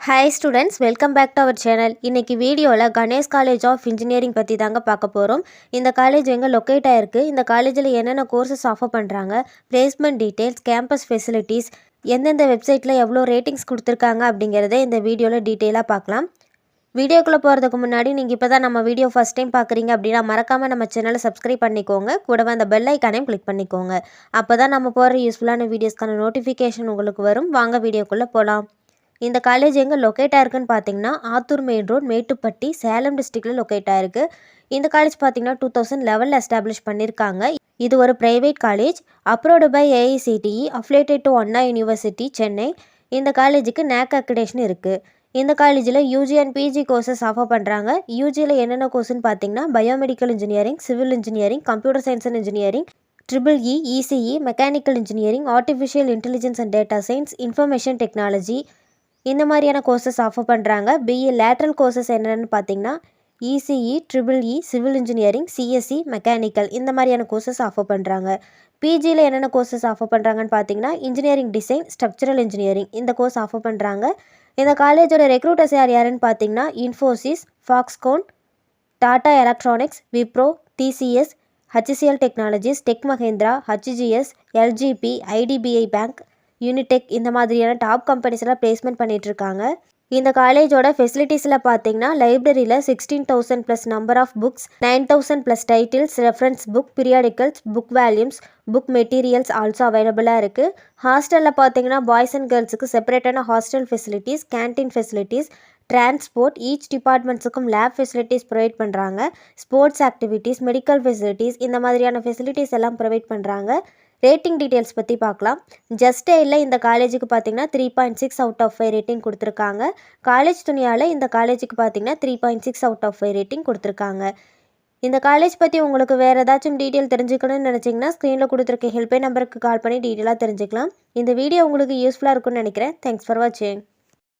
Hi students, welcome back to our channel. இன்னைக்கு வீடியோவில் Ganesh college of engineering பற்றி தாங்க பார்க்க போகிறோம். இந்த காலேஜ் எங்கே லொக்கேட் ஆகிருக்கு, இந்த காலேஜில் என்னென்ன கோர்சஸ் ஆஃபர் பண்ணுறாங்க, பிளேஸ்மெண்ட் டீட்டெயில்ஸ், கேம்பஸ் ஃபெசிலிட்டிஸ், எந்தெந்த வெப்சைட்டில் எவ்வளோ ரேட்டிங்ஸ் கொடுத்துருக்காங்க அப்படிங்கிறத இந்த வீடியோவில் டீட்டெயிலாக பார்க்கலாம். வீடியோக்குள்ளே போகிறதுக்கு முன்னாடி நீங்கள் இப்போ தான் நம்ம வீடியோ ஃபஸ்ட் டைம் பார்க்குறீங்க அப்படின்னா மறக்காமல் நம்ம சேனலை சப்ஸ்கிரைப் பண்ணிக்கோங்க. கூடவே அந்த பெல் ஐக்கானையும் கிளிக் பண்ணிக்கோங்க. அப்போ தான் நம்ம போகிற யூஸ்ஃபுல்லான வீடியோஸ்க்கான நோட்டிஃபிகேஷன் உங்களுக்கு வரும். வாங்க வீடியோக்குள்ளே போகலாம். இந்த காலேஜ் எங்கே லொக்கேட் ஆயிருக்குன்னு பார்த்தீங்கன்னா ஆத்தூர் மெயின் ரோட், மேட்டுப்பட்டி, சேலம் டிஸ்ட்ரிக்டில் லொக்கேட் ஆயிருக்கு. இந்த காலேஜ் பார்த்தீங்கன்னா 2011 எஸ்டாப்ளிஷ் பண்ணியிருக்காங்க. இது ஒரு private college, approved by AICTE, affiliated to Anna University Chennai. இந்த காலேஜுக்கு நேக் அக்ரிடேஷன் இருக்குது. இந்த காலேஜில் UG and PG courses offer பண்ணுறாங்க. யூஜியில் என்னென்ன கோர்ஸ்னு பார்த்தீங்கன்னா biomedical engineering, civil engineering, computer science and engineering, triple ECE, mechanical engineering, artificial intelligence and data science, information technology, இந்த மாதிரியான கோர்சஸ் ஆஃபர் பண்ணுறாங்க. பிஇ லேட்ரல் கோர்சஸ் என்னென்னு பார்த்தீங்கன்னா ECE, triple civil engineering, CSE, mechanical, இந்த மாதிரியான கோர்சஸ் ஆஃபர் பண்ணுறாங்க. பிஜியில் என்னென்ன courses offer பண்ணுறாங்கன்னு பார்த்தீங்கன்னா இன்ஜினியரிங் டிசைன், ஸ்ட்ரக்சரல் இன்ஜினியரிங், இந்த கோர்ஸ் ஆஃபர் பண்ணுறாங்க. இந்த காலேஜோட ரெக்ரூட்டர்ஸ் யாருன்னு பார்த்தீங்கன்னா Infosys, Foxconn, Tata electronics, Wipro, TCS, HCL technologies, Tech Mahindra, ஹச்சிஜிஎஸ், எல்ஜிபி, ஐடிபிஐ பேங்க், யூனிடெக், இந்த மாதிரியான டாப் கம்பெனிஸ்லாம் பிளேஸ்மெண்ட் பண்ணிகிட்ருக்காங்க. இந்த காலேஜோட ஃபெசிலிட்டிஸில் பார்த்தீங்கன்னா லைப்ரரியில் 16,000 plus number of books, 9,000 plus titles, reference book, periodicals, book volumes, book materials also அவைலபிளாக இருக்குது. ஹாஸ்டலில் பார்த்தீங்கன்னா பாய்ஸ் அண்ட் கேர்ள்ஸுக்கு செப்பரேட்டான hostel facilities, canteen facilities, transport, each டிபார்ட்மெண்ட்ஸுக்கும் லேப் ஃபெசிலிட்டிஸ் ப்ரொவைட் பண்ணுறாங்க. ஸ்போர்ட்ஸ் ஆக்டிவிட்டீஸ், மெடிக்கல் ஃபெசிலிட்டிஸ், இந்த மாதிரியான ஃபெசிலிட்டிஸ் எல்லாம் ப்ரொவைட் பண்ணுறாங்க. ரேட்டிங் டீட்டெயில்ஸ் பற்றி பார்க்கலாம். ஜஸ்ட் இல்லை இந்த காலேஜுக்கு பார்த்தீங்கன்னா 3.6 அவுட் ஆஃப் 5 ரேட்டிங் கொடுத்துருக்காங்க. காலேஜ் துணியால் இந்த காலேஜுக்கு பார்த்தீங்கன்னா 3.6 அவுட் ஆஃப் 5 ரேட்டிங் கொடுத்துருக்காங்க. இந்த காலேஜ் பற்றி உங்களுக்கு வேறு ஏதாச்சும் டீட்டெயில் தெரிஞ்சுக்கணும்னு நினச்சிங்கன்னா ஸ்க்ரீனில் கொடுத்துருக்க ஹெல்ப்லைன் நம்பருக்கு கால் பண்ணி டீட்டெயிலாக தெரிஞ்சுக்கலாம். இந்த வீடியோ உங்களுக்கு யூஸ்ஃபுல்லாக இருக்கும்னு நினைக்கிறேன். தேங்க்ஸ் ஃபார் வாட்சிங்.